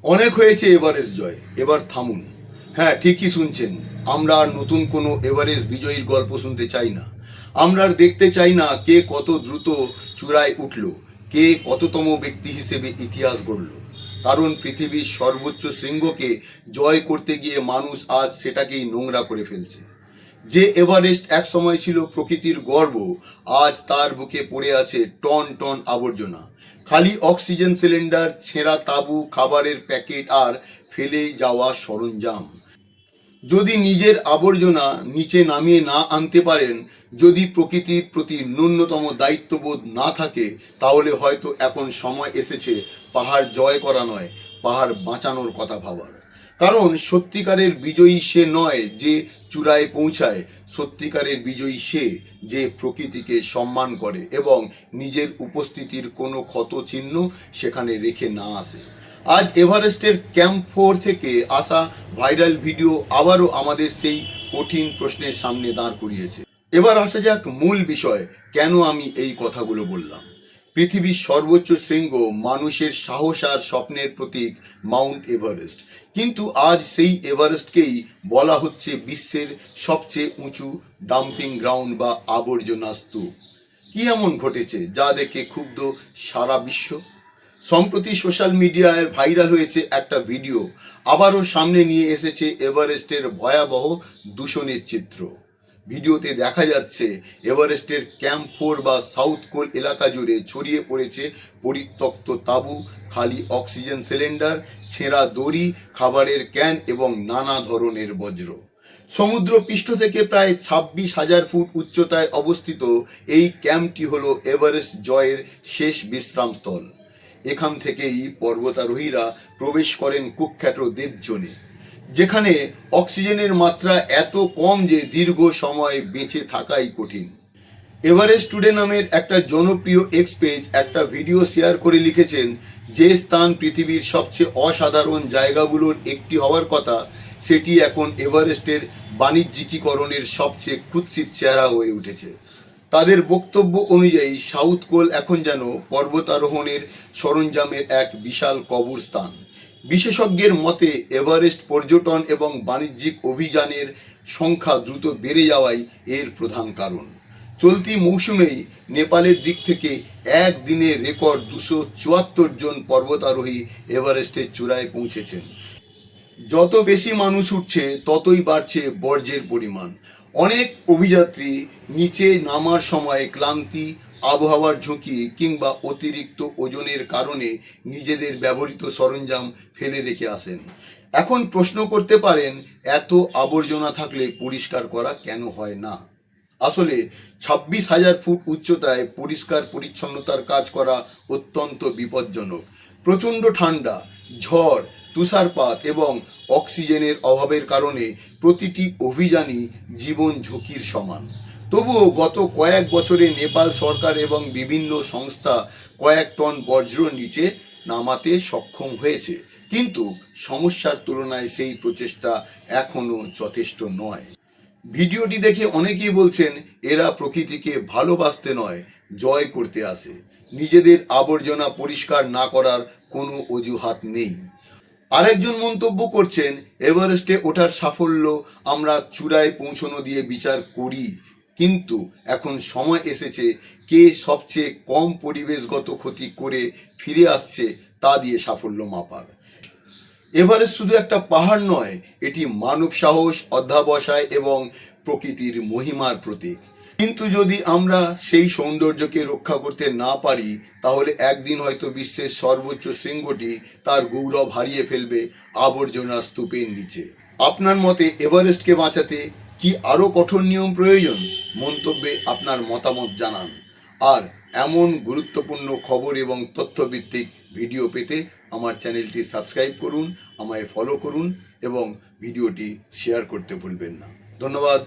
অনেক হয়েছে এভারেস্ট জয়, এবার থামুন। হ্যাঁ, ঠিকই শুনছেন। আমরা আর নতুন কোনো এভারেস্ট বিজয়ীর গল্প শুনতে চাই না। আমরা আর দেখতে চাই না কে কত দ্রুত চূড়ায় উঠল, কে কততম ব্যক্তি হিসেবে ইতিহাস গড়ল। কারণ পৃথিবীর সর্বোচ্চ শৃঙ্গকে জয় করতে গিয়ে মানুষ আজ সেটাকেই নোংরা করে ফেলছে। যে এভারেস্ট এক সময় ছিল প্রকৃতির গর্ব, আজ তার বুকে পড়ে আছে টন টন আবর্জনা। খালি অক্সিজেন সিলিন্ডার, ছেঁড়া তাঁবু, খাবারের প্যাকেট আর ফেলে যাওয়া সরঞ্জাম। যদি নিজের আবর্জনা নিচে নামিয়ে না আনতে পারেন, যদি প্রকৃতির প্রতি ন্যূনতম দায়িত্ববোধ না থাকে, তাহলে হয়তো এখন সময় এসেছে পাহাড় জয় করা নয়, পাহাড় বাঁচানোর কথা ভাবার। কারণ সত্যিকারের বিজয়ী সে নয় যে চূড়ায় পৌঁছায়, সত্যিকারের বিজয়ী সে যে প্রকৃতিকে সম্মান করে এবং নিজের উপস্থিতির কোনো ক্ষত চিহ্ন সেখানে রেখে না আসে। আজ এভারেস্টের ক্যাম্প 4 থেকে আসা ভাইরাল ভিডিও আবারও আমাদের সেই কঠিন প্রশ্নের সামনে দাঁড় করিয়েছে। এবার আসা যাক মূল বিষয়, কেন আমি এই কথাগুলো বললাম। পৃথিবীর সর্বোচ্চ শৃঙ্গ, মানুষের সাহস আর স্বপ্নের প্রতীক মাউন্ট এভারেস্ট। কিন্তু আজ সেই এভারেস্টকেই বলা হচ্ছে বিশ্বের সবচেয়ে উঁচু ডাম্পিং গ্রাউন্ড বা আবর্জনা স্তূপ। কি এমন ঘটেছে যা দেখে ক্ষুব্ধ সারা বিশ্ব? সম্প্রতি সোশ্যাল মিডিয়ায় ভাইরাল হয়েছে একটা ভিডিও, আবারও সামনে নিয়ে এসেছে এভারেস্টের ভয়াবহ দূষণের চিত্র। ভিডিওতে দেখা যাচ্ছে এভারেস্টের ক্যাম্প 4 বা সাউথ কোল এলাকা জুড়ে ছড়িয়ে পড়েছে পরিত্যক্ত তাঁবু, খালি অক্সিজেন সিলিন্ডার, ছেঁড়া দড়ি, খাবারের ক্যান এবং নানা ধরনের বজ্র। সমুদ্র পৃষ্ঠ থেকে প্রায় 26,000 ফুট উচ্চতায় অবস্থিত এই ক্যাম্পটি হলো এভারেস্ট জয়ের শেষ বিশ্রামস্থল। এখান থেকেই পর্বতারোহীরা প্রবেশ করেন কুখ্যাত ডেড জোনে, যেখানে অক্সিজেনের মাত্রা এত কম যে দীর্ঘ সময় বেঁচে থাকাই কঠিন। এভারেস্ট টুডে নামের একটা জনপ্রিয় এক্স পেজ একটা ভিডিও শেয়ার করে লিখেছেন, যে স্থান পৃথিবীর সবচেয়ে অসাধারণ জায়গাগুলোর একটি হওয়ার কথা, সেটি এখন এভারেস্টের বাণিজ্যিকীকরণের সবচেয়ে কুৎসিত চেহারা হয়ে উঠেছে। তাদের বক্তব্য অনুযায়ী সাউথ কোল এখন যেন পর্বতারোহণের সরঞ্জামের এক বিশাল কবরস্থান। বিশেষজ্ঞের মতে এভারেস্ট পর্যটন এবং বাণিজ্যিক অভিযানের সংখ্যা দ্রুত বেড়ে যাওয়াই এর প্রধান কারণ। চলতি মৌসুমেই নেপালের দিক থেকে একদিনে রেকর্ড 274 জন পর্বতারোহী এভারেস্টের চূড়ায় পৌঁছেছেন। যত বেশি মানুষ উঠছে ততই বাড়ছে বর্জ্যের পরিমাণ। অনেক অভিযাত্রী নিচে নামার সময় ক্লান্তি, আবহাওয়ার ঝুঁকি কিংবা অতিরিক্ত ওজনের কারণে নিজেদের ব্যবহৃত সরঞ্জাম ফেলে রেখে আসেন। এখন প্রশ্ন করতে পারেন, এত আবর্জনা থাকলে পরিষ্কার করা কেন হয় না? আসলে 26,000 ফুট উচ্চতায় পরিষ্কার পরিচ্ছন্নতার কাজ করা অত্যন্ত বিপজ্জনক। প্রচণ্ড ঠান্ডা, ঝড়, তুষারপাত এবং অক্সিজেনের অভাবের কারণে প্রতিটি অভিযানই জীবন ঝুঁকির সমান। তবুও গত কয়েক বছরে নেপাল সরকার এবং বিভিন্ন সংস্থা কয়েক টন বজ্র নিচে নামাতে সক্ষম হয়েছে, কিন্তু সমস্যার তুলনায় সেই প্রচেষ্টা এখনও যথেষ্ট নয়। ভিডিওটি দেখে অনেকেই বলছেন, এরা প্রকৃতিকে ভালোবাসতে নয়, জয় করতে আসে। নিজেদের আবর্জনা পরিষ্কার না করার কোনো অজুহাত নেই। আরেকজন মন্তব্য করছেন, এভারেস্টে ওঠার সাফল্য আমরা চূড়ায় পৌঁছানো দিয়ে বিচার করি, কিন্তু এখন সময় এসেছে কে সবচেয়ে কম পরিবেশগত ক্ষতি করে ফিরে আসছে তা দিয়ে সাফল্য মাপার। এভারেস্ট শুধু একটা পাহাড় নয়, এটি মানব সাহস, অধ্যবসায় এবং প্রকৃতির মহিমার প্রতীক। কিন্তু যদি আমরা সেই সৌন্দর্যকে রক্ষা করতে না পারি, তাহলে একদিন হয়তো বিশ্বের সর্বোচ্চ শৃঙ্গটি তার গৌরব হারিয়ে ফেলবে আবর্জনা স্তূপের নিচে। আপনার মতে এভারেস্টকে বাঁচাতে কি আরও কঠোর নিয়ম প্রয়োজন? মন্তব্যে আপনার মতামত জানান। আর এমন গুরুত্বপূর্ণ খবর এবং তথ্যভিত্তিক ভিডিও পেতে আমার চ্যানেলটি সাবস্ক্রাইব করুন, আমায় ফলো করুন এবং ভিডিওটি শেয়ার করতে ভুলবেন না। ধন্যবাদ।